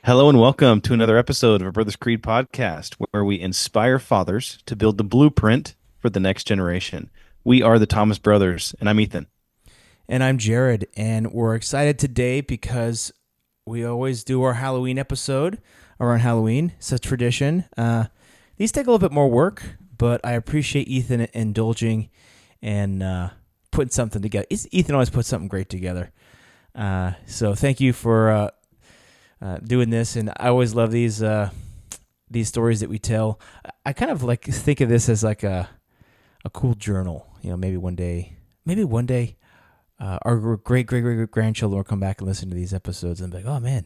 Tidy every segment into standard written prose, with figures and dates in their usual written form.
Hello and welcome to another episode of a Brothers Creed podcast where we inspire fathers to build the blueprint for the next generation. We are the Thomas Brothers, and I'm Ethan. And I'm Jared, and we're excited today because we always do our Halloween episode around Halloween. It's a tradition. These take a little bit more work, but I appreciate Ethan indulging and putting something together. Ethan always puts something great together. So thank you for doing this, and I always love these stories that we tell. I kind of like think of this as like a cool journal. You know, maybe one day, our great grandchildren will come back and listen to these episodes and be like, "Oh man,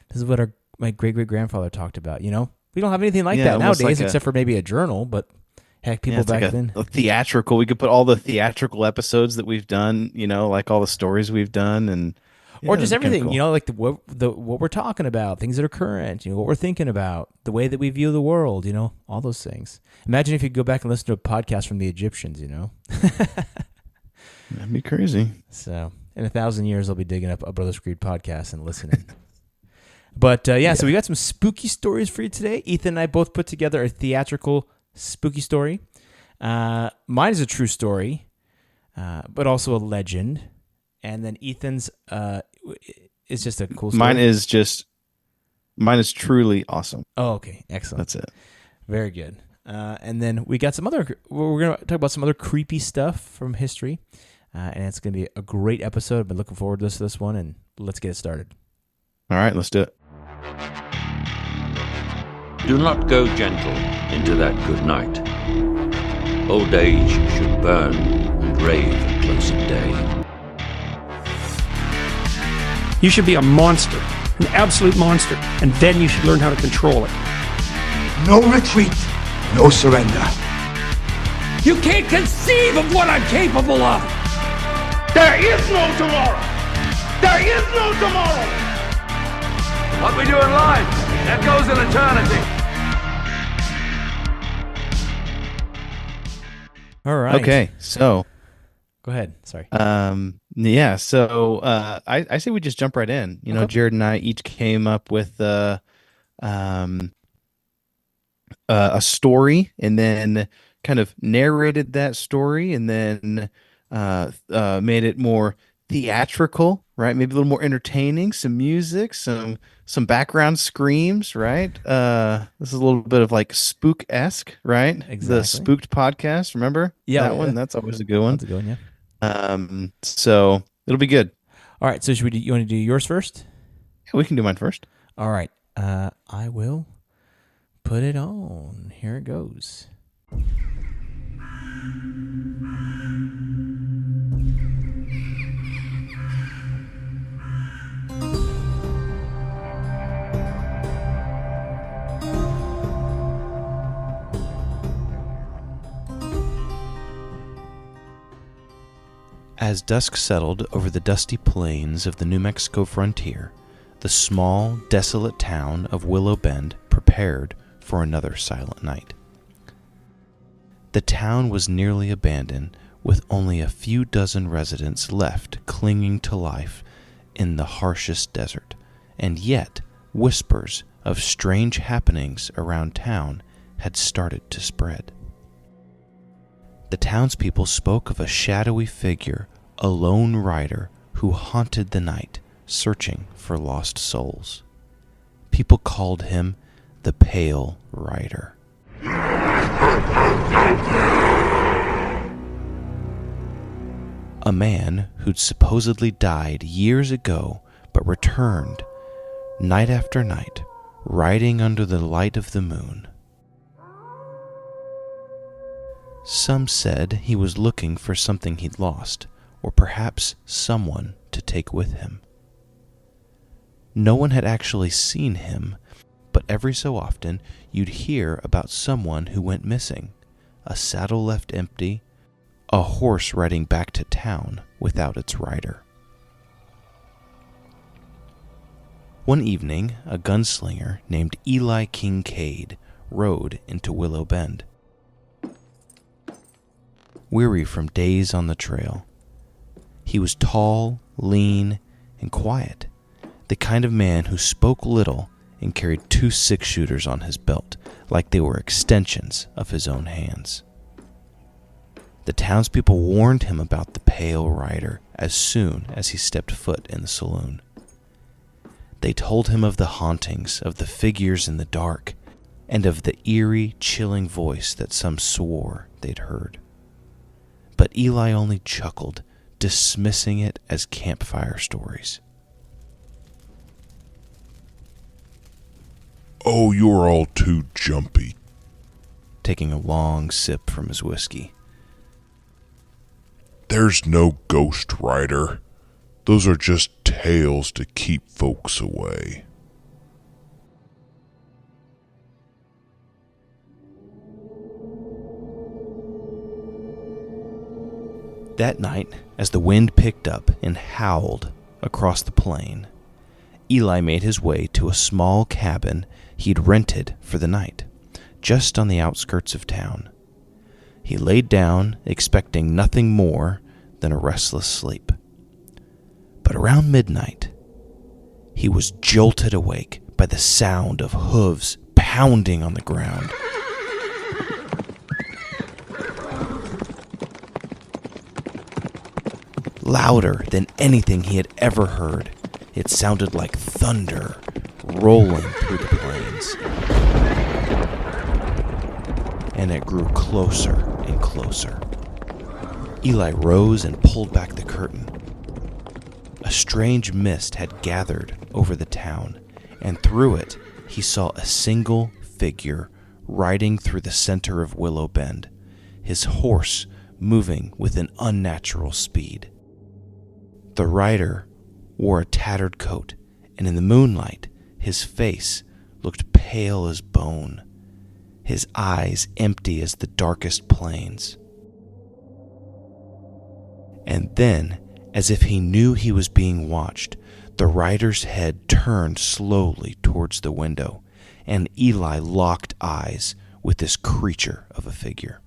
this is what my great grandfather talked about." You know, we don't have anything like that nowadays, except for maybe a journal. But heck, people back then, a theatrical. We could put all the theatrical episodes that we've done. You know, like all the stories we've done, and or just everything. Cool. You know, like what we're talking about, things that are current. You know, what we're thinking about, the way that we view the world. You know, all those things. Imagine if you go back and listen to a podcast from the Egyptians. You know. That'd be crazy. So, in 1,000 years, I'll be digging up a Brothers Creed podcast and listening. But, so we got some spooky stories for you today. Ethan and I both put together a theatrical spooky story. Mine is a true story, but also a legend. And then Ethan's is just a cool story. Mine is truly awesome. Oh, okay. Excellent. That's it. Very good. And then we got we're going to talk about some other creepy stuff from history. And it's going to be a great episode. I've been looking forward to this one, and let's get it started. All right, let's do it. Do not go gentle into that good night. Old age should burn and rave at close of day. You should be a monster, an absolute monster, and then you should learn how to control it. No retreat, no surrender. You can't conceive of what I'm capable of! There is no tomorrow! There is no tomorrow! What we do in life, that goes in eternity. All right. Okay, so go ahead. Sorry. Yeah. So I say we just jump right in. You know, Jared and I each came up with a story, and then kind of narrated that story, and then made it more theatrical, right? Maybe a little more entertaining, some music, some background screams, right? This is a little bit of like spook-esque, right? Exactly. The Spooked podcast, remember? Yeah, that one. That's always a good one. That's a good one, yeah. So it'll be good. All right, so you want to do yours first? Yeah, we can do mine first. All right. I will put it on. Here it goes. As dusk settled over the dusty plains of the New Mexico frontier, the small, desolate town of Willow Bend prepared for another silent night. The town was nearly abandoned, with only a few dozen residents left clinging to life in the harshest desert, and yet whispers of strange happenings around town had started to spread. The townspeople spoke of a shadowy figure, a lone rider who haunted the night, searching for lost souls. People called him the Pale Rider. A man who'd supposedly died years ago but returned night after night, riding under the light of the moon. Some said he was looking for something he'd lost, or perhaps someone to take with him. No one had actually seen him, but every so often you'd hear about someone who went missing, a saddle left empty, a horse riding back to town without its rider. One evening, a gunslinger named Eli Kincaid rode into Willow Bend. Weary from days on the trail, he was tall, lean, and quiet, the kind of man who spoke little and carried 2 6-shooters on his belt, like they were extensions of his own hands. The townspeople warned him about the pale rider as soon as he stepped foot in the saloon. They told him of the hauntings, of the figures in the dark, and of the eerie, chilling voice that some swore they'd heard. But Eli only chuckled, dismissing it as campfire stories. "Oh, you're all too jumpy," taking a long sip from his whiskey. "There's no ghost rider. Those are just tales to keep folks away." That night, as the wind picked up and howled across the plain, Eli made his way to a small cabin he'd rented for the night, just on the outskirts of town. He laid down, expecting nothing more than a restless sleep. But around midnight, he was jolted awake by the sound of hooves pounding on the ground. Louder than anything he had ever heard, it sounded like thunder rolling through the plains. And it grew closer and closer. Eli rose and pulled back the curtain. A strange mist had gathered over the town, and through it he saw a single figure riding through the center of Willow Bend, his horse moving with an unnatural speed. The rider wore a tattered coat, and in the moonlight his face looked pale as bone, his eyes empty as the darkest plains. And then, as if he knew he was being watched, the rider's head turned slowly towards the window, and Eli locked eyes with this creature of a figure.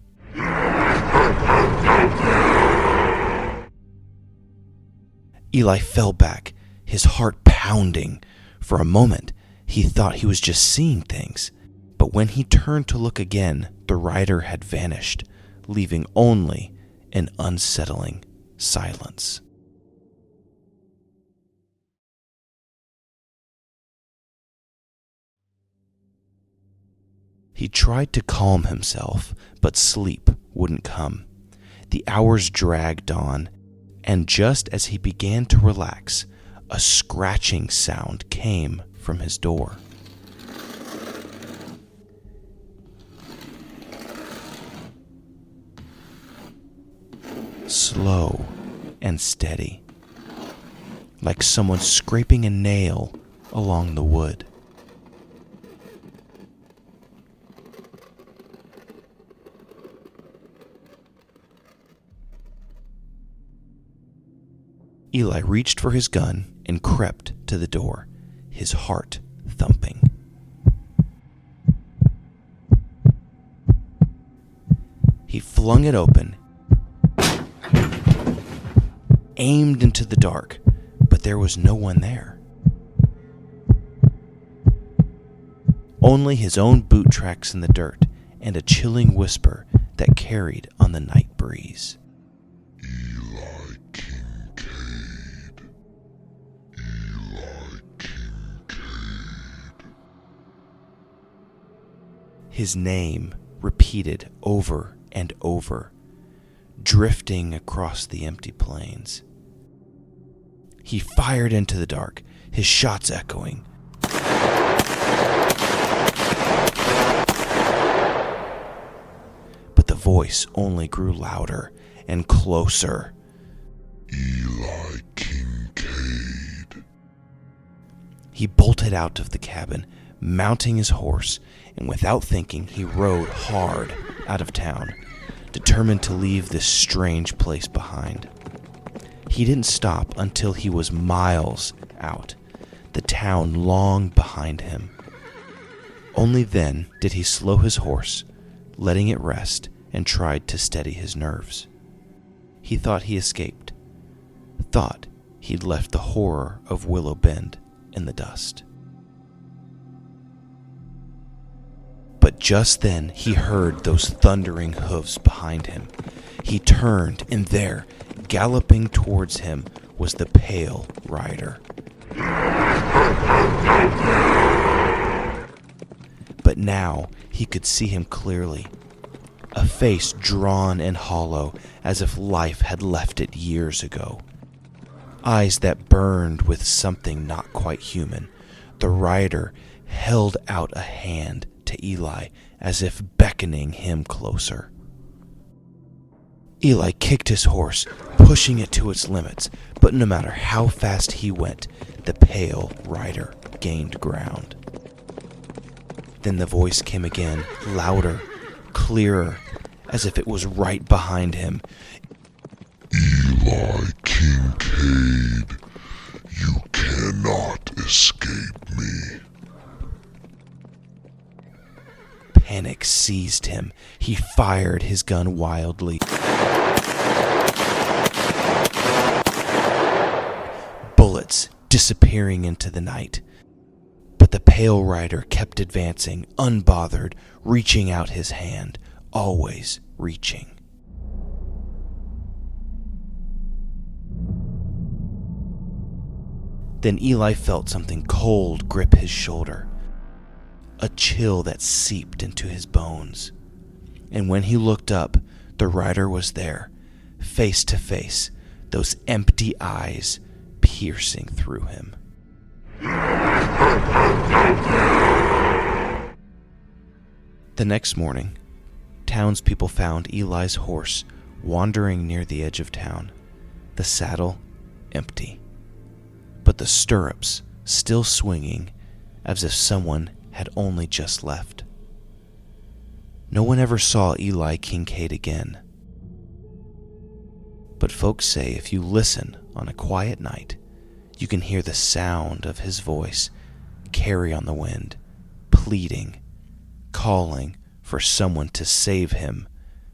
Eli fell back, his heart pounding. For a moment, he thought he was just seeing things, but when he turned to look again, the rider had vanished, leaving only an unsettling silence. He tried to calm himself, but sleep wouldn't come. The hours dragged on, and just as he began to relax, a scratching sound came from his door. Slow and steady, like someone scraping a nail along the wood. Eli reached for his gun and crept to the door, his heart thumping. He flung it open, aimed into the dark, but there was no one there. Only his own boot tracks in the dirt and a chilling whisper that carried on the night breeze. Eli Kincaid. Eli Kincaid. His name repeated over and over, drifting across the empty plains. He fired into the dark, his shots echoing. But the voice only grew louder and closer. Eli Kincaid. He bolted out of the cabin, mounting his horse, and without thinking, he rode hard out of town, determined to leave this strange place behind. He didn't stop until he was miles out, the town long behind him. Only then did he slow his horse, letting it rest, and tried to steady his nerves. He thought he escaped, thought he'd left the horror of Willow Bend in the dust. But just then he heard those thundering hoofs behind him. He turned, and there, galloping towards him, was the pale rider. But now he could see him clearly. A face drawn and hollow, as if life had left it years ago. Eyes that burned with something not quite human. The rider held out a hand to Eli, as if beckoning him closer. Eli kicked his horse, pushing it to its limits, but no matter how fast he went, the pale rider gained ground. Then the voice came again, louder, clearer, as if it was right behind him. Eli Kincaid, you cannot escape me. Panic seized him. He fired his gun wildly. Bullets disappearing into the night. But the pale rider kept advancing, unbothered, reaching out his hand, always reaching. Then Eli felt something cold grip his shoulder, a chill that seeped into his bones. And when he looked up, the rider was there, face to face, those empty eyes piercing through him. The next morning, townspeople found Eli's horse wandering near the edge of town, the saddle empty, but the stirrups still swinging as if someone had only just left. No one ever saw Eli Kincaid again. But folks say if you listen on a quiet night, you can hear the sound of his voice carry on the wind, pleading, calling for someone to save him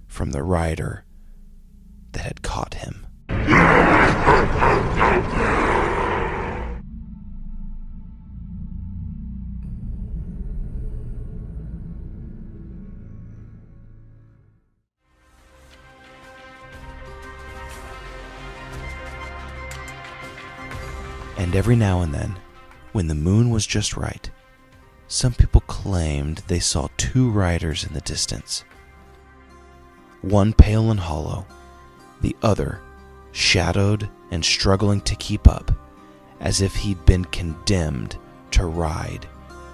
from the rider that had caught him. And every now and then, when the moon was just right, some people claimed they saw two riders in the distance. One pale and hollow, the other shadowed and struggling to keep up, as if he'd been condemned to ride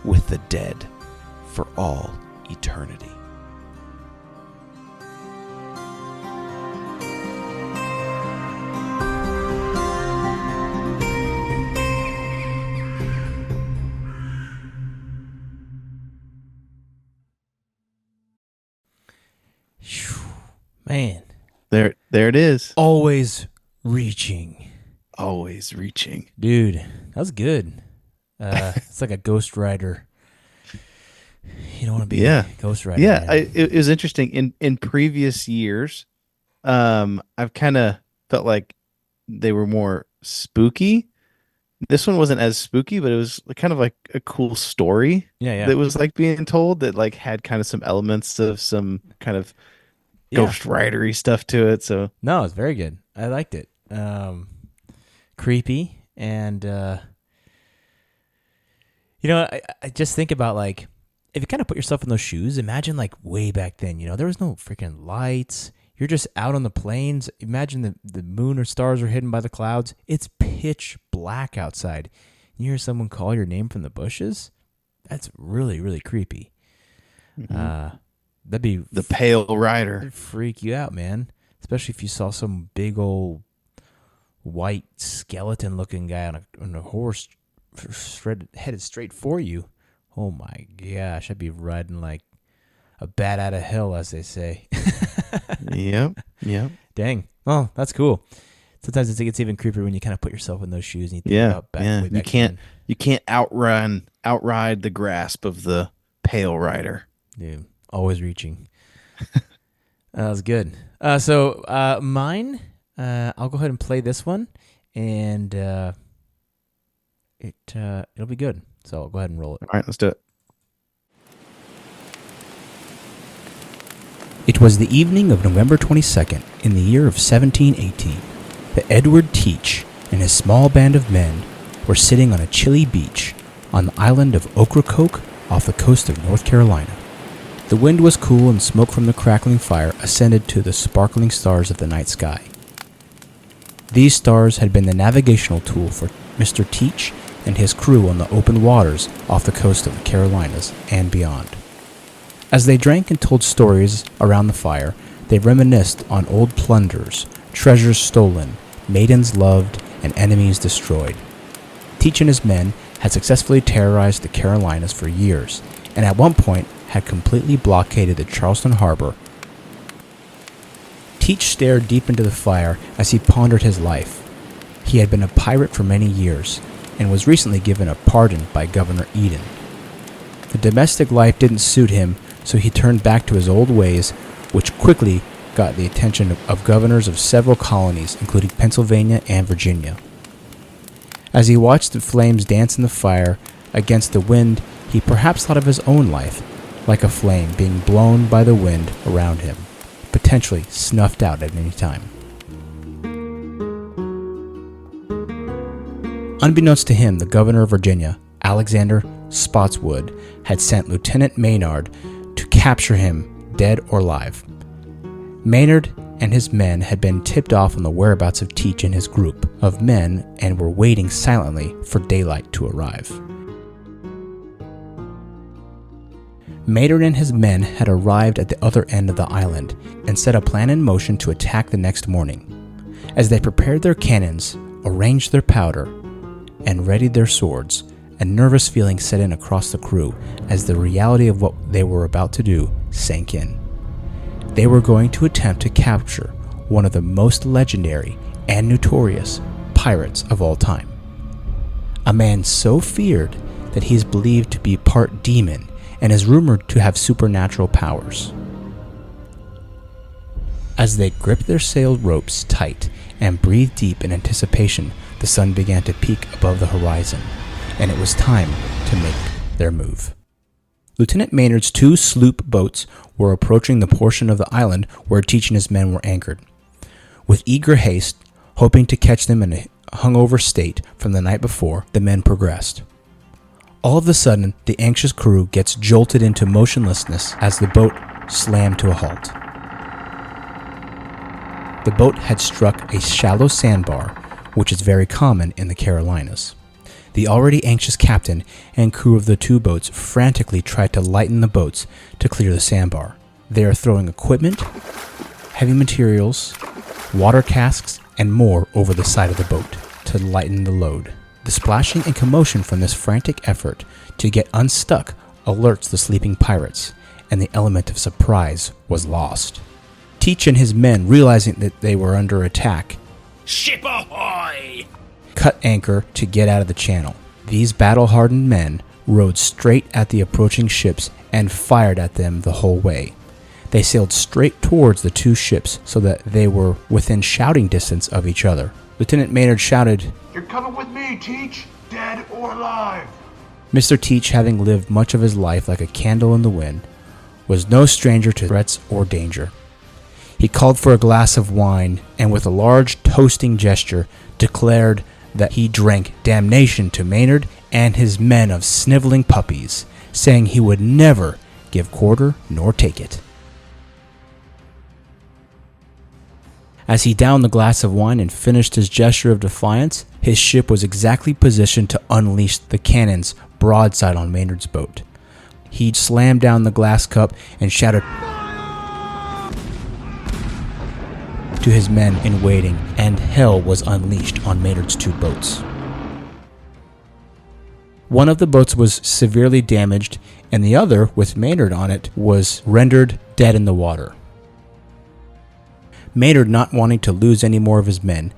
with the dead for all eternity. Man. There it is. Always reaching. Always reaching. Dude, that was good. It's like a Ghost Rider. You don't want to be a Ghost Rider. Yeah, it was interesting. In previous years, I've kind of felt like they were more spooky. This one wasn't as spooky, but it was kind of like a cool story. Yeah. That was like being told that like had kind of some elements of some kind of Ghost Rider-y stuff to it. So no, it's very good. I liked it. Creepy and I just think about like if you kind of put yourself in those shoes, imagine like way back then, there was no freaking lights. You're just out on the plains. Imagine the moon or stars are hidden by the clouds. It's pitch black outside. You hear someone call your name from the bushes. That's really, really creepy. Mm-hmm. That'd be the pale rider. It'd freak you out, man. Especially if you saw some big old white skeleton-looking guy on a horse headed straight for you. Oh my gosh, I'd be riding like a bat out of hell, as they say. Yep. Dang. Oh, that's cool. Sometimes it gets even creepier when you kind of put yourself in those shoes and you think about way back then. You can't outride the grasp of the pale rider. Dude, always reaching. That was good. So mine, I'll go ahead and play this one, and it'll be good. So I'll go ahead and roll it. All right, let's do it. It was the evening of November 22nd in the year of 1718 that Edward Teach and his small band of men were sitting on a chilly beach on the island of Ocracoke off the coast of North Carolina. The wind was cool and smoke from the crackling fire ascended to the sparkling stars of the night sky. These stars had been the navigational tool for Mr. Teach and his crew on the open waters off the coast of the Carolinas and beyond. As they drank and told stories around the fire, they reminisced on old plunders, treasures stolen, maidens loved, and enemies destroyed. Teach and his men had successfully terrorized the Carolinas for years, and at one point had completely blockaded the Charleston harbor. Teach stared deep into the fire as he pondered his life. He had been a pirate for many years, and was recently given a pardon by Governor Eden. The domestic life didn't suit him, so he turned back to his old ways, which quickly got the attention of governors of several colonies, including Pennsylvania and Virginia. As he watched the flames dance in the fire against the wind, he perhaps thought of his own life, like a flame being blown by the wind around him, potentially snuffed out at any time. Unbeknownst to him, the governor of Virginia, Alexander Spotswood, had sent Lieutenant Maynard to capture him, dead or alive. Maynard and his men had been tipped off on the whereabouts of Teach and his group of men and were waiting silently for daylight to arrive. Maynard and his men had arrived at the other end of the island and set a plan in motion to attack the next morning. As they prepared their cannons, arranged their powder, and readied their swords, a nervous feeling set in across the crew as the reality of what they were about to do sank in. They were going to attempt to capture one of the most legendary and notorious pirates of all time. A man so feared that he is believed to be part demon and is rumored to have supernatural powers. As they gripped their sail ropes tight and breathed deep in anticipation, the sun began to peak above the horizon, and it was time to make their move. Lieutenant Maynard's 2 sloop boats were approaching the portion of the island where Teach and his men were anchored. With eager haste, hoping to catch them in a hungover state from the night before, the men progressed. All of a sudden, the anxious crew gets jolted into motionlessness as the boat slammed to a halt. The boat had struck a shallow sandbar, which is very common in the Carolinas. The already anxious captain and crew of the 2 boats frantically tried to lighten the boats to clear the sandbar. They are throwing equipment, heavy materials, water casks, and more over the side of the boat to lighten the load. The splashing and commotion from this frantic effort to get unstuck alerts the sleeping pirates, and the element of surprise was lost. Teach and his men, realizing that they were under attack, "Ship ahoy!" cut anchor to get out of the channel. These battle-hardened men rowed straight at the approaching ships and fired at them the whole way. They sailed straight towards the 2 ships so that they were within shouting distance of each other. Lieutenant Maynard shouted, You're coming with me, Teach, dead or alive. Mr. Teach, having lived much of his life like a candle in the wind, was no stranger to threats or danger. He called for a glass of wine and with a large toasting gesture declared that he drank damnation to Maynard and his men of sniveling puppies, saying he would never give quarter nor take it. As he downed the glass of wine and finished his gesture of defiance, his ship was exactly positioned to unleash the cannons broadside on Maynard's boat. He slammed down the glass cup and shouted to his men in waiting, and hell was unleashed on Maynard's 2 boats. One of the boats was severely damaged, and the other, with Maynard on it, was rendered dead in the water. Maynard, not wanting to lose any more of his men,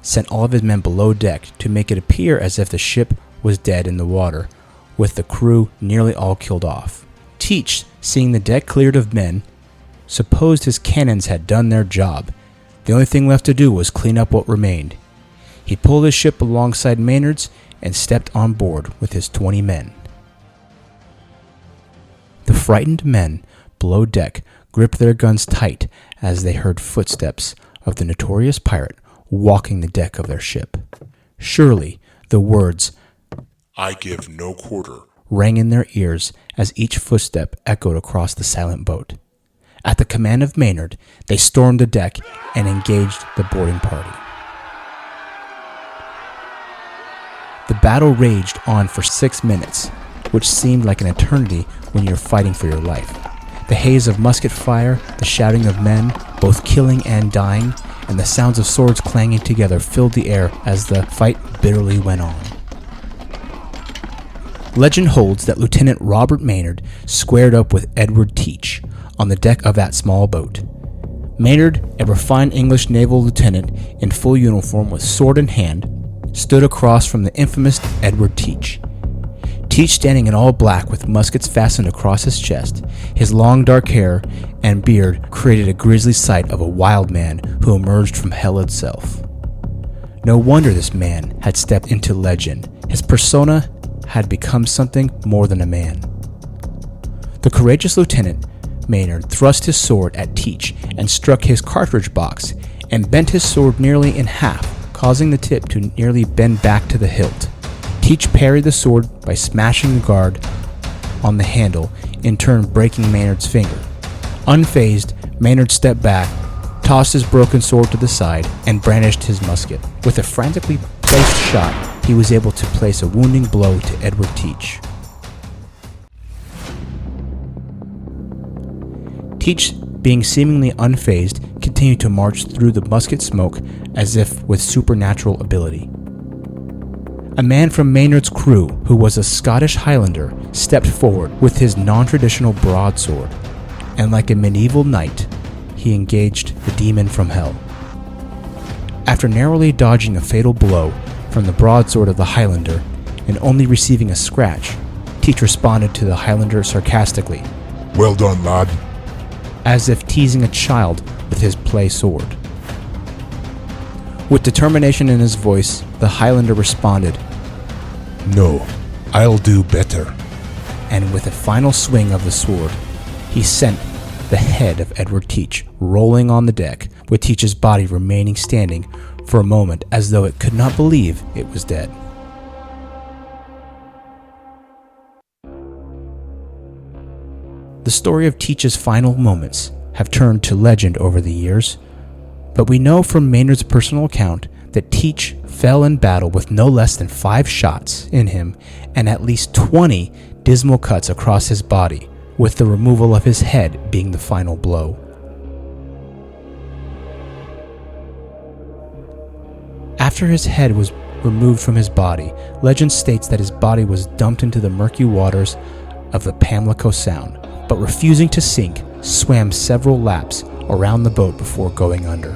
sent all of his men below deck to make it appear as if the ship was dead in the water, with the crew nearly all killed off. Teach, seeing the deck cleared of men, supposed his cannons had done their job. The only thing left to do was clean up what remained. He pulled his ship alongside Maynard's and stepped on board with his 20 men. The frightened men below deck gripped their guns tight as they heard footsteps of the notorious pirate walking the deck of their ship. Surely the words, "I give no quarter," rang in their ears as each footstep echoed across the silent boat. At the command of Maynard, they stormed the deck and engaged the boarding party. The battle raged on for 6 minutes, which seemed like an eternity when you're fighting for your life. The haze of musket fire, the shouting of men, both killing and dying, and the sounds of swords clanging together filled the air as the fight bitterly went on. Legend holds that Lieutenant Robert Maynard squared up with Edward Teach on the deck of that small boat. Maynard, a refined English naval lieutenant in full uniform with sword in hand, stood across from the infamous Edward Teach. Teach, standing in all black with muskets fastened across his chest, his long dark hair and beard created a grisly sight of a wild man who emerged from hell itself. No wonder this man had stepped into legend. His persona had become something more than a man. The courageous Lieutenant Maynard thrust his sword at Teach and struck his cartridge box and bent his sword nearly in half, causing the tip to nearly bend back to the hilt. Teach parried the sword by smashing the guard on the handle, in turn breaking Maynard's finger. Unfazed, Maynard stepped back, tossed his broken sword to the side, and brandished his musket. With a frantically placed shot, he was able to place a wounding blow to Edward Teach. Teach, being seemingly unfazed, continued to march through the musket smoke as if with supernatural ability. A man from Maynard's crew, who was a Scottish Highlander, stepped forward with his non-traditional broadsword, and like a medieval knight, he engaged the demon from hell. After narrowly dodging a fatal blow from the broadsword of the Highlander and only receiving a scratch, Teach responded to the Highlander sarcastically, "Well done, lad," as if teasing a child with his play sword. With determination in his voice, the Highlander responded, "No, I'll do better." And with a final swing of the sword, he sent the head of Edward Teach rolling on the deck, with Teach's body remaining standing for a moment as though it could not believe it was dead. The story of Teach's final moments have turned to legend over the years, but we know from Maynard's personal account that Teach fell in battle with no less than 5 shots in him and at least 20 dismal cuts across his body, with the removal of his head being the final blow. After his head was removed from his body, legend states that his body was dumped into the murky waters of the Pamlico Sound, but refusing to sink, swam several laps around the boat before going under.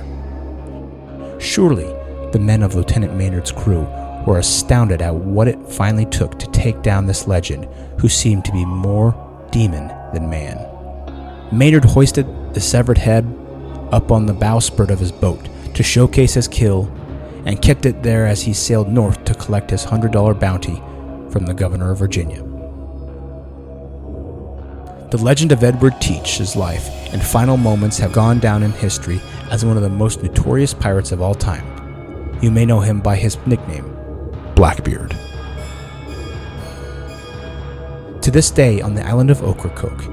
Surely, the men of Lieutenant Maynard's crew were astounded at what it finally took to take down this legend, who seemed to be more demon than man. Maynard hoisted the severed head up on the bowsprit of his boat to showcase his kill, and kept it there as he sailed north to collect his $100 bounty from the governor of Virginia. The legend of Edward Teach's life and final moments have gone down in history as one of the most notorious pirates of all time. You may know him by his nickname, Blackbeard. To this day, on the island of Ocracoke,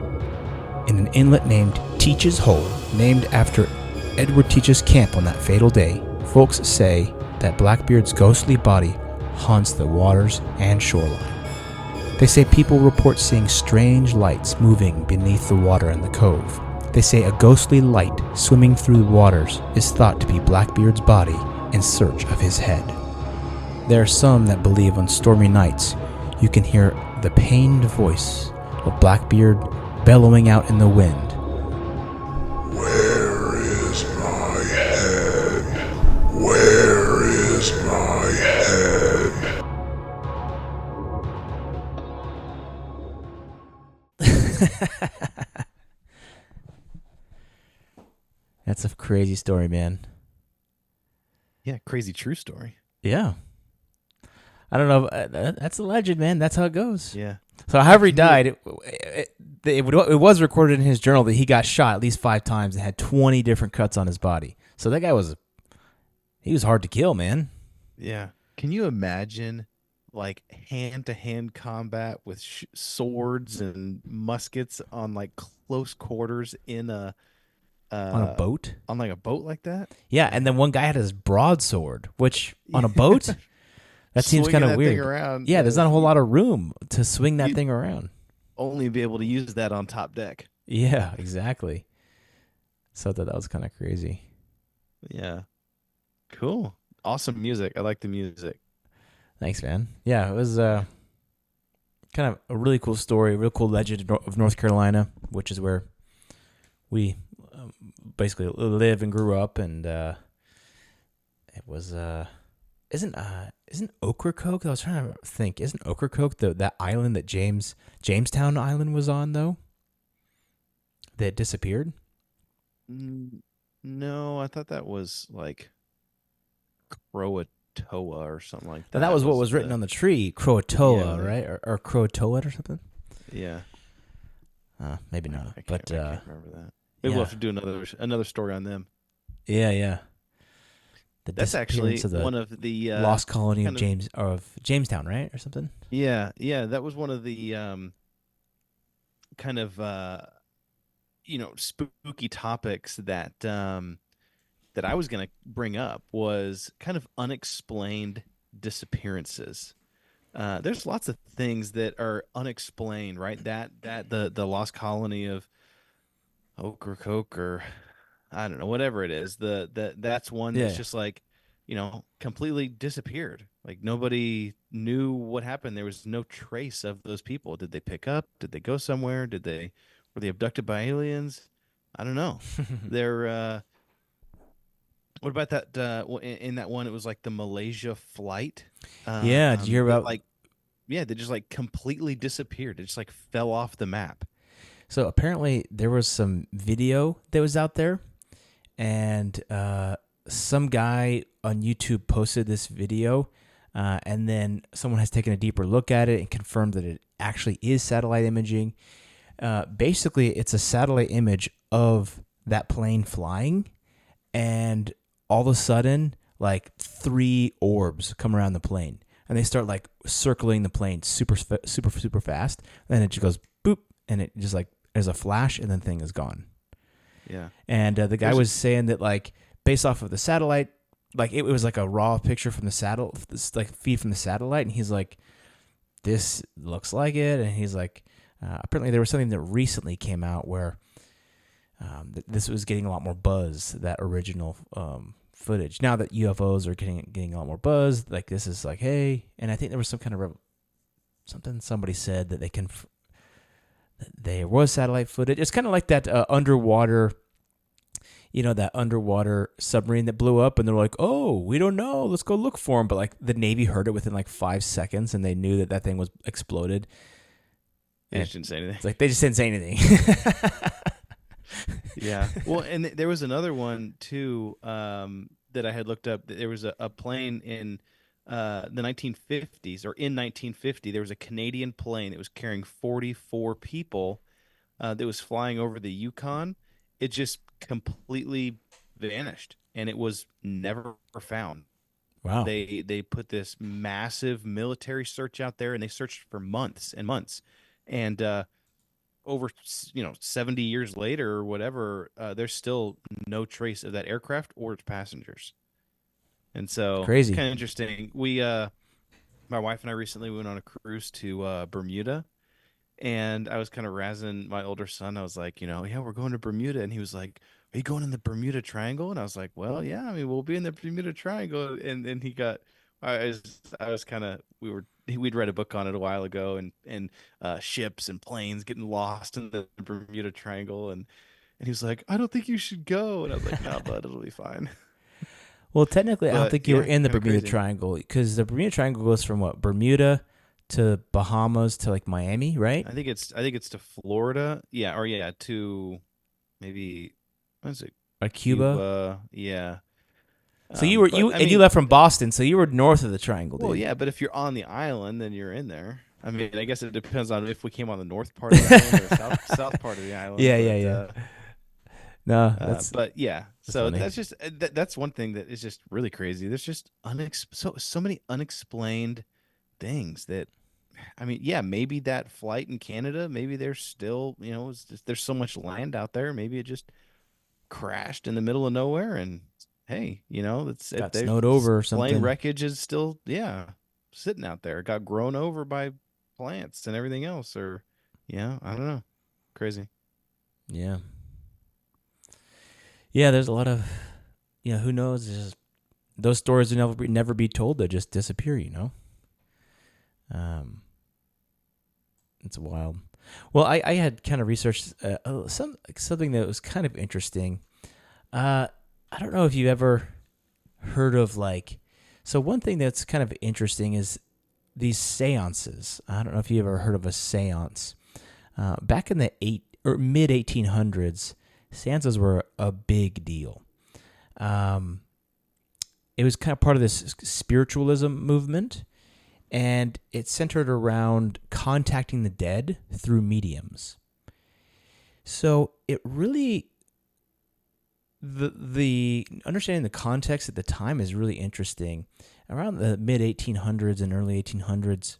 in an inlet named Teach's Hole, named after Edward Teach's camp on that fatal day, folks say that Blackbeard's ghostly body haunts the waters and shoreline. They say people report seeing strange lights moving beneath the water in the cove. They say a ghostly light swimming through the waters is thought to be Blackbeard's body in search of his head. There are some that believe on stormy nights you can hear the pained voice of Blackbeard bellowing out in the wind. "Where is my head? Where is my head?" That's a crazy story, man. Yeah, crazy true story. Yeah. I don't know. That's a legend, man. That's how it goes. Yeah. So however he died, it was recorded in his journal that he got shot at least 5 times and had 20 different cuts on his body. So that guy was hard to kill, man. Yeah. Can you imagine like hand-to-hand combat with swords and muskets on like close quarters in On a boat? on like a boat like that? Yeah, and then one guy had his broadsword, which on a boat? That seems kind of Swinging that weird. thing around. Yeah, there's not a whole lot of room to swing that thing around. Only be able to use that on top deck. Yeah, exactly. So that was kind of crazy. Yeah. Cool. Awesome music. I like the music. Thanks, man. Yeah, it was kind of a really cool story, a real cool legend of North Carolina, which is where we basically live and grew up, and it was isn't Ocracoke? I was trying to think. Isn't Ocracoke that island that Jamestown Island was on though? That disappeared? No, I thought that was like Croatoa or something like that. That was what was written on the tree, Croatoa, right? Or Croatoa or something? Yeah. Maybe not. I can't remember that. Maybe we'll have to do another story on them. Yeah. That's actually of the one of the lost colony of Jamestown, right, or something. Yeah. That was one of the kind of spooky topics that that I was going to bring up was kind of unexplained disappearances. There's lots of things that are unexplained, right? That the lost colony of Ocracoke, or I don't know, whatever it is. That's one that's just like, completely disappeared. Like nobody knew what happened. There was no trace of those people. Did they pick up? Did they go somewhere? Were they abducted by aliens? I don't know. They're what about that? In that one, it was like the Malaysia flight. Did you hear about? They just like completely disappeared. It just like fell off the map. So apparently there was some video that was out there, and some guy on YouTube posted this video, and then someone has taken a deeper look at it and confirmed that it actually is satellite imaging. Basically, it's a satellite image of that plane flying, and all of a sudden, like 3 orbs come around the plane, and they start like circling the plane super fast. And then it just goes boop, and it just like there's a flash, and then the thing is gone. Yeah. And the guy was saying that like based off of the satellite, like it was like a raw picture from the like feed from the satellite, and he's like, this looks like it, and he's like, apparently there was something that recently came out where this was getting a lot more buzz, that original footage. Now that UFOs are getting a lot more buzz, like this is like, hey, and I think there was some kind of something somebody said that there was satellite footage. It's kind of like that underwater, that underwater submarine that blew up, and they're like, oh, we don't know, let's go look for him. But like the Navy heard it within like 5 seconds, and they knew that thing was exploded. They just didn't say anything. It's like they just didn't say anything. Yeah. Well, and there was another one too that I had looked up. There was a plane in the 1950s, or in 1950, there was a Canadian plane that was carrying 44 people that was flying over the Yukon. It just completely vanished, and it was never found. Wow. They put this massive military search out there, and they searched for months and months. And over 70 years later or whatever, there's still no trace of that aircraft or its passengers. And so crazy, kind of interesting. We my wife and I recently went on a cruise to Bermuda, and I was kind of razzing my older son. I was like, yeah, we're going to Bermuda, and he was like, are you going in the Bermuda Triangle? And I was like, well, yeah, I mean, we'll be in the Bermuda Triangle. And then he got, I was kind of, we'd read a book on it a while ago, and ships and planes getting lost in the Bermuda Triangle, and he was like, I don't think you should go. And I was like, no, bud, it'll be fine. Well, technically, I don't think you were in the Bermuda Triangle, because the Bermuda Triangle goes from what, Bermuda to Bahamas to like Miami, right? I think it's to Florida, to maybe what is it? Cuba, yeah. So you left from Boston, so you were north of the triangle. Well, yeah, but if you're on the island, then you're in there. I mean, I guess it depends on if we came on the north part of the island or the south part of the island. Yeah, but, yeah, yeah. No, that's but yeah, so funny. that's just that's one thing that is just really crazy. There's just so many unexplained things that, I mean, yeah, maybe that flight in Canada, maybe there's still, it's just, there's so much land out there. Maybe it just crashed in the middle of nowhere, and hey, it's if got they snowed over or plane something. wreckage is still sitting out there, got grown over by plants and everything else, or I don't know, crazy. Yeah. Yeah, there's a lot of, who knows? Just, those stories will never be told. They just disappear, It's wild. Well, I had kind of researched something that was kind of interesting. I don't know if you ever heard of so one thing that's kind of interesting is these seances. I don't know if you ever heard of a seance. Back in the mid 1800s, seances were a big deal. It was kind of part of this spiritualism movement, and it centered around contacting the dead through mediums. So it really, the understanding the context at the time is really interesting. Around the mid 1800s and early 1800s,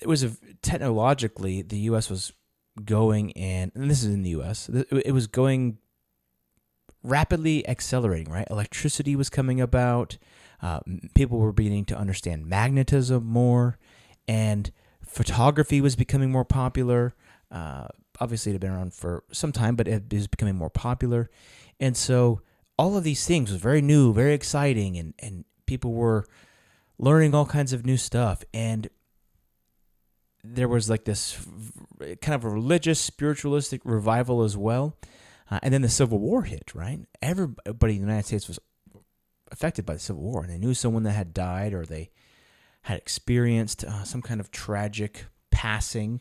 it was technologically, the U.S. was going, and this is in the U.S., it was going rapidly accelerating, right? Electricity was coming about. People were beginning to understand magnetism more, and photography was becoming more popular. Obviously, it had been around for some time, but it was becoming more popular. And so all of these things was very new, very exciting, and people were learning all kinds of new stuff. And there was this kind of a religious, spiritualistic revival as well. And then the Civil War hit, right? Everybody in the United States was affected by the Civil War, and they knew someone that had died, or they had experienced some kind of tragic passing.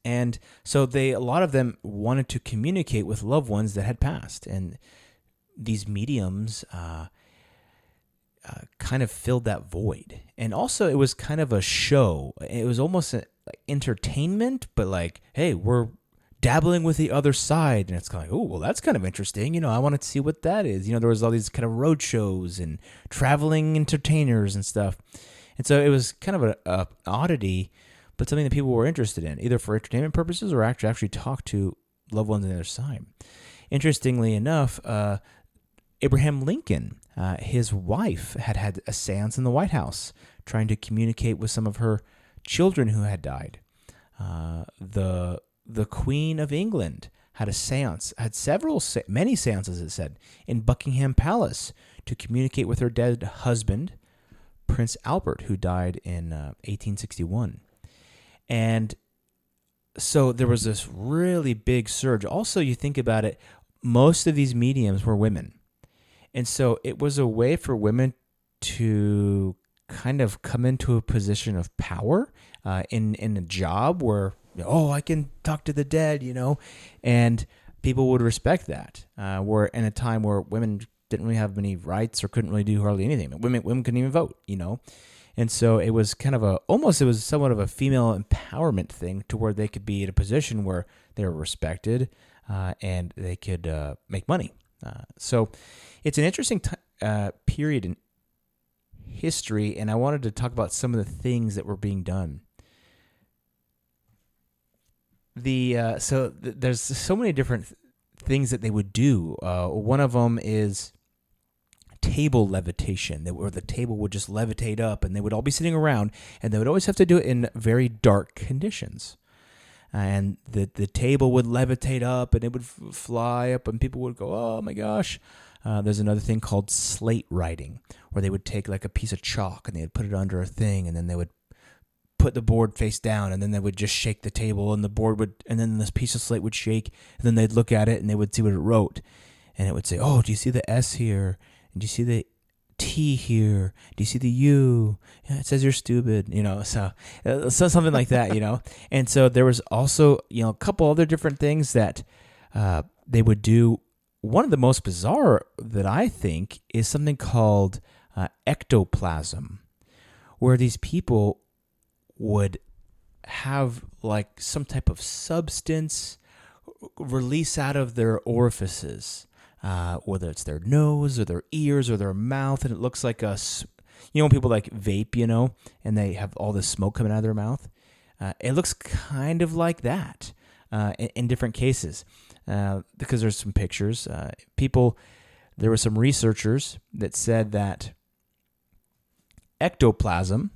And so a lot of them wanted to communicate with loved ones that had passed. And these mediums kind of filled that void. And also, it was kind of a show. It was almost like entertainment, but hey, we're dabbling with the other side. And it's kind of oh, well, that's kind of interesting. I wanted to see what that is. There was all these kind of road shows and traveling entertainers and stuff. And so it was kind of an oddity, but something that people were interested in, either for entertainment purposes or actually talk to loved ones on the other side. Interestingly enough, Abraham Lincoln, his wife, had a seance in the White House, trying to communicate with some of her children who had died. The Queen of England had a seance, had many seances, it said, in Buckingham Palace to communicate with her dead husband, Prince Albert, who died in 1861. And so there was this really big surge. Also, you think about it, most of these mediums were women. And so it was a way for women to kind of come into a position of power in a job where, I can talk to the dead, and people would respect that. We're in a time where women didn't really have many rights or couldn't really do hardly anything. Women couldn't even vote, And so it was kind of it was somewhat of a female empowerment thing, to where they could be in a position where they were respected and they could make money. So it's an interesting period in history, and I wanted to talk about some of the things that were being done. There's so many different things that they would do. One of them is table levitation, where the table would just levitate up, and they would all be sitting around, and they would always have to do it in very dark conditions. And the table would levitate up, and it would fly up, and people would go, oh my gosh. There's another thing called slate writing, where they would take a piece of chalk and they would put it under a thing, and then they would put the board face down, and then they would just shake the table, and the board would, and then this piece of slate would shake, and then they'd look at it and they would see what it wrote, and it would say, oh, do you see the S here? And do you see the T here? Do you see the U? Yeah, it says you're stupid, so something like that, And so there was also, a couple other different things that they would do. One of the most bizarre that I think is something called ectoplasm, where these people would have like some type of substance release out of their orifices, whether it's their nose or their ears or their mouth, and it looks like when people like vape, and they have all this smoke coming out of their mouth. It looks kind of like that in different cases, because there's some pictures. There were some researchers that said that ectoplasm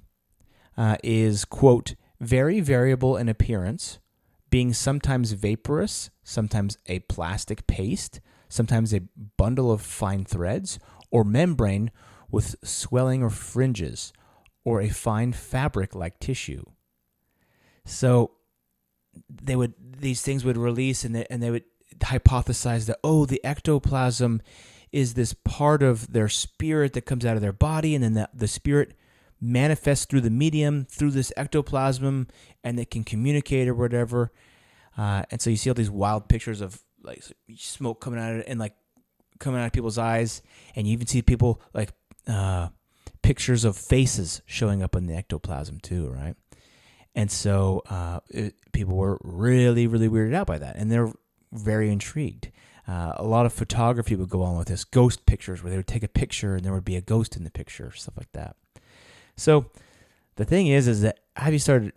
is, quote, very variable in appearance, being sometimes vaporous, sometimes a plastic paste, sometimes a bundle of fine threads, or membrane with swelling or fringes, or a fine fabric like tissue. So these things would release, and they would hypothesize that, the ectoplasm is this part of their spirit that comes out of their body, and then the spirit manifests through the medium, through this ectoplasm, and they can communicate or whatever. And so you see all these wild pictures of like smoke coming out of it and like coming out of people's eyes, and you even see people like pictures of faces showing up in the ectoplasm too, right? And so people were really, really weirded out by that, and they're very intrigued. A lot of photography would go on with this, ghost pictures, where they would take a picture and there would be a ghost in the picture, stuff like that. So the thing is that have you started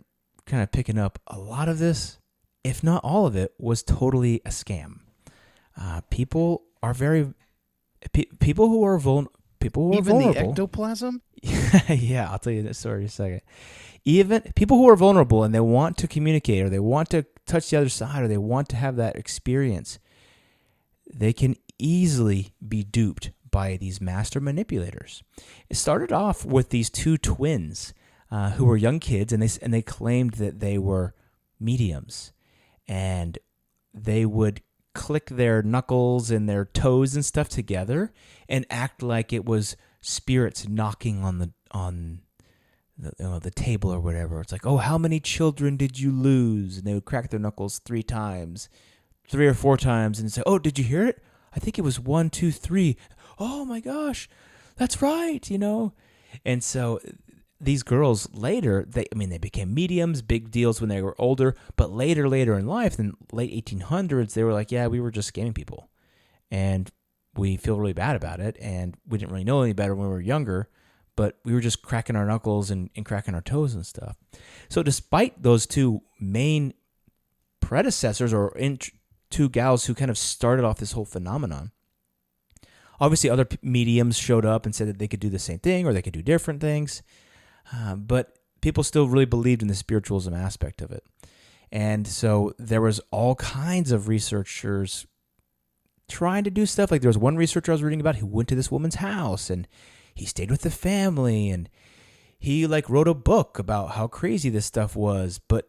kind of picking up a lot of this, if not all of it, was totally a scam. People who are vulnerable. Even the ectoplasm? Yeah, I'll tell you this story in a second. Even people who are vulnerable and they want to communicate, or they want to touch the other side, or they want to have that experience, they can easily be duped by these master manipulators. It started off with these two twins who were young kids, and they claimed that they were mediums, and they would click their knuckles and their toes and stuff together and act like it was spirits knocking on the table or whatever. It's like, how many children did you lose? And they would crack their knuckles 3 or 4 times, and say, did you hear it? I think it was 1, 2, 3. Oh my gosh, that's right, And so these girls later, they became mediums, big deals when they were older, but later in life, in the late 1800s, they were like, yeah, we were just scamming people. And we feel really bad about it, and we didn't really know any better when we were younger, but we were just cracking our knuckles and cracking our toes and stuff. So despite those two main predecessors, or two gals who kind of started off this whole phenomenon, obviously other mediums showed up and said that they could do the same thing or they could do different things, but people still really believed in the spiritualism aspect of it. And so there was all kinds of researchers trying to do stuff. Like there was one researcher I was reading about who went to this woman's house, and he stayed with the family, and he like wrote a book about how crazy this stuff was. But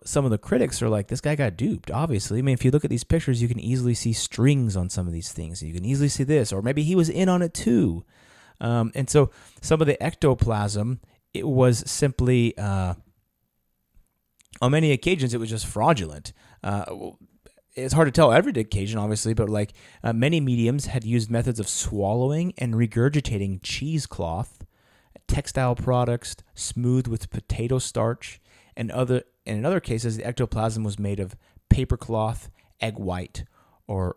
some of the critics are like, this guy got duped, obviously. If you look at these pictures, you can easily see strings on some of these things. You can easily see this, or maybe he was in on it too. And so some of the ectoplasm, it was simply, on many occasions, it was just fraudulent. It's hard to tell every occasion, obviously, but many mediums had used methods of swallowing and regurgitating cheesecloth, textile products smoothed with potato starch, and in other cases, the ectoplasm was made of paper cloth, egg white, or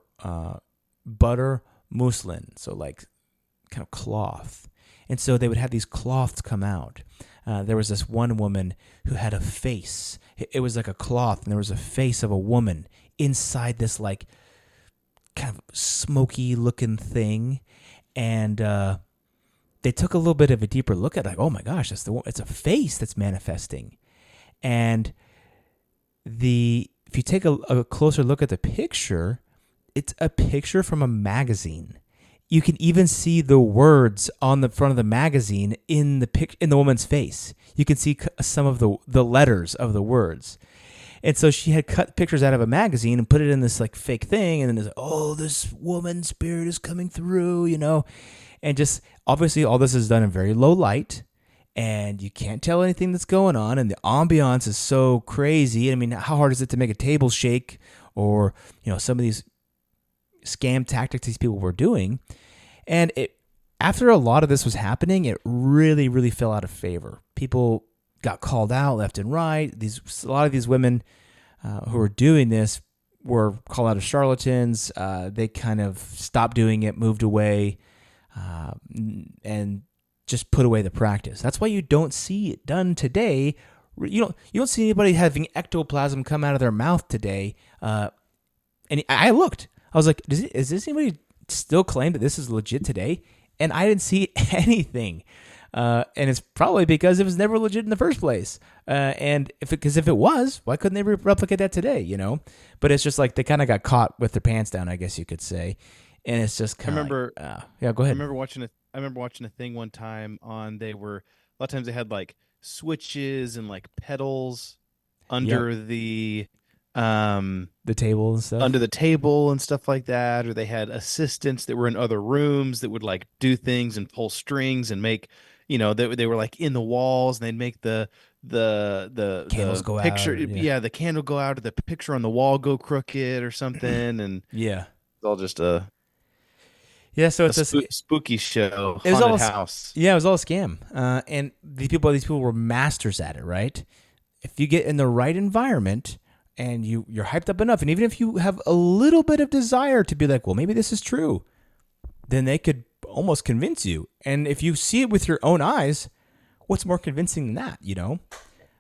butter muslin, so kind of cloth. And so they would have these cloths come out. There was this one woman who had a face. It was like a cloth, and there was a face of a woman inside this kind of smoky looking thing. And they took a little bit of a deeper look at it, oh my gosh, it's a face that's manifesting. And if you take a closer look at the picture, it's a picture from a magazine. You can even see the words on the front of the magazine in the woman's face. You can see some of the letters of the words. And so she had cut pictures out of a magazine and put it in this fake thing, and then it's this woman's spirit is coming through, and just obviously all this is done in very low light. And you can't tell anything that's going on, and the ambiance is so crazy. How hard is it to make a table shake, or some of these scam tactics these people were doing? And after a lot of this was happening, it really, really fell out of favor. People got called out left and right. A lot of these women who were doing this were called out as charlatans. They kind of stopped doing it, moved away, and just put away the practice. That's why you don't see it done today. You don't see anybody having ectoplasm come out of their mouth today. And I looked. I was like, is this anybody still claim that this is legit today? And I didn't see anything. And it's probably because it was never legit in the first place. And if it was, why couldn't they replicate that today? But it's just like they kind of got caught with their pants down, I guess you could say. And it's just kind of. Go ahead. I remember watching a thing one time a lot of times they had like switches and like pedals under the table and stuff, under the table and stuff like that, or they had assistants that were in other rooms that would like do things and pull strings and make, they were like in the walls, and they'd make the candles go picture out, the candle go out, or the picture on the wall go crooked or something, and it's all just so it's a spooky show. It was all house. It was all a scam. And these people were masters at it, right? If you get in the right environment and you're hyped up enough, and even if you have a little bit of desire to be like, well, maybe this is true, then they could almost convince you. And if you see it with your own eyes, what's more convincing than that,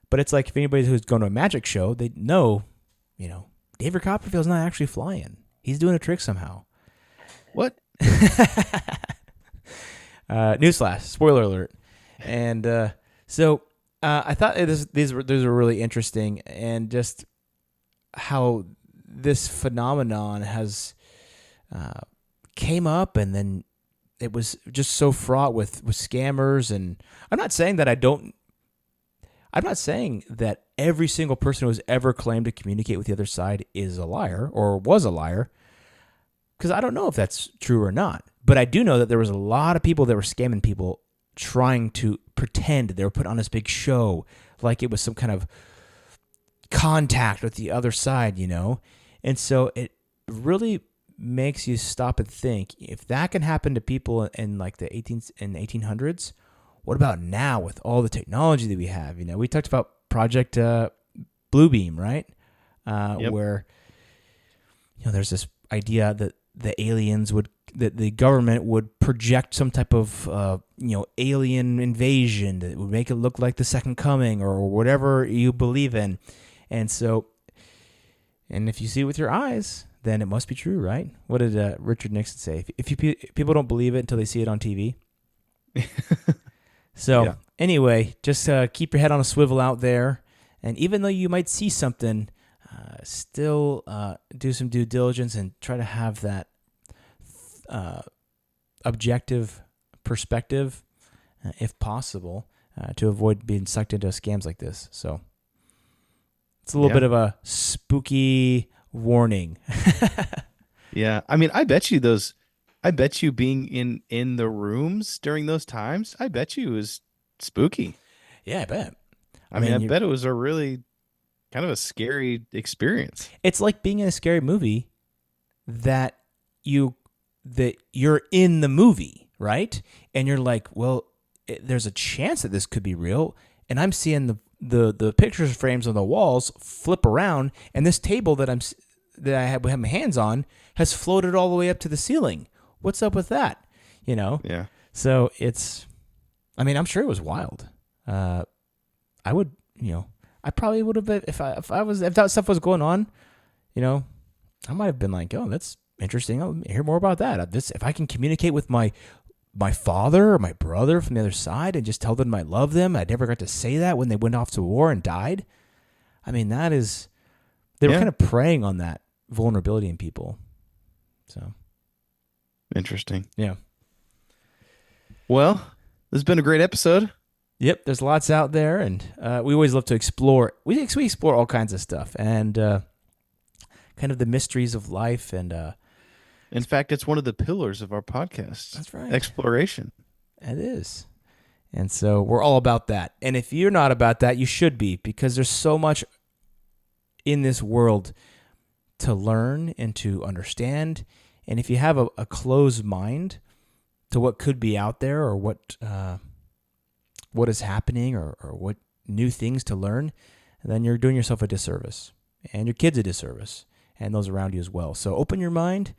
But it's like if anybody who's going to a magic show, they know, David Copperfield's not actually flying. He's doing a trick somehow. What? Newsflash, spoiler alert. And so I thought these were really interesting, and just how this phenomenon has came up, and then it was just so fraught with scammers. And I'm not saying that every single person who has ever claimed to communicate with the other side is a liar or was a liar, because I don't know if that's true or not. But I do know that there was a lot of people that were scamming people, trying to pretend they were put on this big show, like it was some kind of contact with the other side, And so it really makes you stop and think, if that can happen to people in like the 1800s, what about now with all the technology that we have? We talked about Project Bluebeam, right? Yep. Where there's this idea that the government would project some type of alien invasion that would make it look like the Second Coming or whatever you believe in. And so, and if you see it with your eyes, then it must be true, right? What did Richard Nixon say? If people don't believe it until they see it on TV. So anyway, just keep your head on a swivel out there. And even though you might see something, still do some due diligence and try to have that objective perspective, if possible, to avoid being sucked into scams like this. So it's a little bit of a spooky warning. Yeah, I mean, I bet you being in the rooms during those times, I bet you it was spooky. Yeah, I bet. I bet it was a really kind of a scary experience. It's like being in a scary movie that you're in the movie, right? And you're like, well, there's a chance that this could be real, and I'm seeing the pictures frames on the walls flip around, and this table that I have my hands on has floated all the way up to the ceiling. What's up with that? Yeah. So I'm sure it was wild. I would, I probably would have been if that stuff was going on. I might have been like, oh, that's interesting. I'll hear more about that. If I can communicate with my father or my brother from the other side and just tell them I love them, I never got to say that when they went off to war and died. I mean, they were kind of preying on that vulnerability in people. So interesting. Yeah. Well, this has been a great episode. Yep, there's lots out there, and we always love to explore. We explore all kinds of stuff, and kind of the mysteries of life. And in fact, it's one of the pillars of our podcast. That's right. Exploration. It is. And so we're all about that. And if you're not about that, you should be, because there's so much in this world to learn and to understand. And if you have a closed mind to what could be out there, or what is happening, or what new things to learn, then you're doing yourself a disservice and your kids a disservice and those around you as well. So open your mind,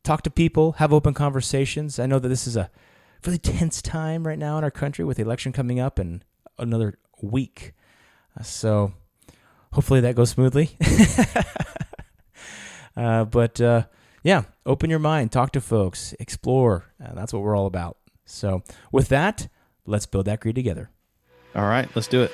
talk to people, have open conversations. I know that this is a really tense time right now in our country with the election coming up in another week. So hopefully that goes smoothly. But open your mind, talk to folks, explore. That's what we're all about. So with that, let's build that creed together. All right, let's do it.